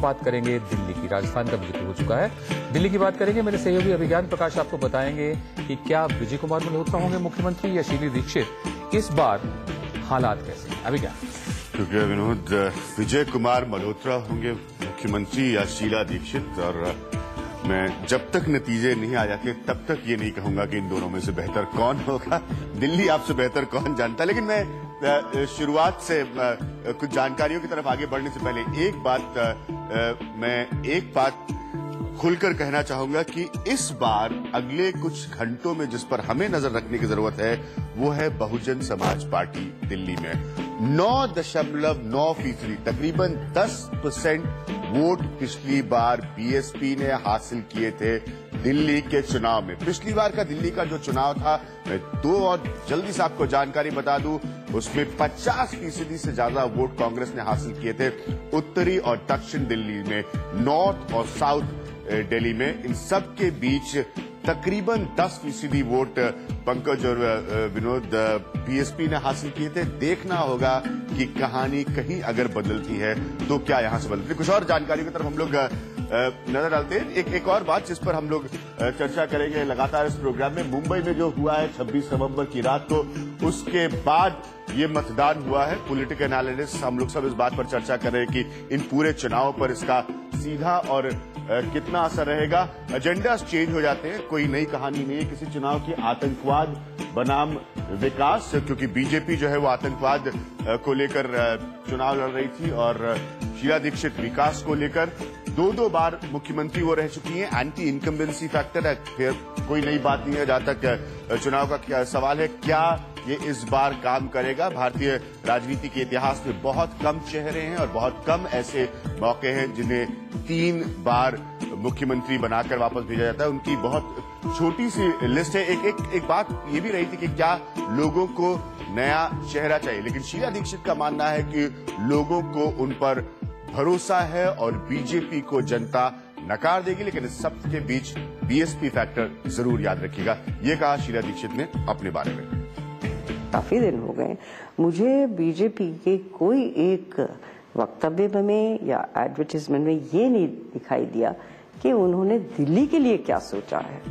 बात करेंगे दिल्ली की। राजस्थान का जिक्र हो चुका है, दिल्ली की बात करेंगे। मेरे सहयोगी अभिज्ञान प्रकाश आपको बताएंगे कि क्या विजय कुमार मल्होत्रा होंगे मुख्यमंत्री या शीला दीक्षित। इस बार हालात कैसे? अभिज्ञान। क्योंकि विनोद, विजय कुमार मल्होत्रा होंगे मुख्यमंत्री या शीला दीक्षित, और मैं जब तक नतीजे नहीं आ जाते तब तक ये नहीं कहूंगा कि इन दोनों में से बेहतर कौन होगा। दिल्ली आपसे बेहतर कौन जानता। लेकिन मैं शुरुआत से कुछ जानकारियों की तरफ आगे बढ़ने से पहले एक बात खुलकर कहना चाहूंगा कि इस बार अगले कुछ घंटों में जिस पर हमें नजर रखने की जरूरत है वो है बहुजन समाज पार्टी दिल्ली में। 9.9%, तकरीबन 10% वोट पिछली बार बीएसपी ने हासिल किए थे दिल्ली के चुनाव में। पिछली बार का दिल्ली का जो चुनाव था, मैं दो और जल्दी से आपको जानकारी बता दूं, उसमें 50% से ज्यादा वोट कांग्रेस ने हासिल किए थे उत्तरी और दक्षिण दिल्ली में, नॉर्थ और साउथ दिल्ली में। इन सब के बीच तकरीबन 10% वोट पंकज और विनोद बीएसपी ने हासिल किए थे। देखना होगा कि कहानी कहीं अगर बदलती है तो क्या यहां से बदलती है। कुछ और जानकारी की तरफ हम लोग नजर डालते हैं। एक और बात जिस पर हम लोग चर्चा करेंगे लगातार इस प्रोग्राम में, मुंबई में जो हुआ है 26 नवंबर की रात को, उसके बाद ये मतदान हुआ है। पॉलिटिकल एनालिस्ट हम लोग सब इस बात पर चर्चा कर रहे हैं कि इन पूरे चुनाव पर इसका सीधा और कितना असर रहेगा। एजेंडा चेंज हो जाते हैं, कोई नई कहानी नहीं है किसी चुनाव की। आतंकवाद बनाम विकास, क्योंकि बीजेपी जो है वो आतंकवाद को लेकर चुनाव लड़ रही थी और शीला दीक्षित विकास को लेकर। दो बार मुख्यमंत्री वो रह चुकी हैं। एंटी इनकम्बेंसी फैक्टर है, फिर कोई नई बात नहीं है जहां तक चुनाव का क्या सवाल है। क्या ये इस बार काम करेगा? भारतीय राजनीति के इतिहास में बहुत कम चेहरे हैं और बहुत कम ऐसे मौके हैं जिन्हें 3 बार मुख्यमंत्री बनाकर वापस भेजा जाता है। उनकी बहुत छोटी सी लिस्ट है। एक बात ये भी रही थी कि क्या लोगों को नया चेहरा चाहिए, लेकिन शीला दीक्षित का मानना है कि लोगों को उन पर भरोसा है और बीजेपी को जनता नकार देगी। लेकिन इस सब के बीच बीएसपी फैक्टर जरूर याद रखिएगा, ये कहा शीला दीक्षित ने अपने बारे में। काफी दिन हो गए, मुझे बीजेपी के कोई एक वक्तव्य में या एडवर्टाइजमेंट में ये नहीं दिखाई दिया कि उन्होंने दिल्ली के लिए क्या सोचा है।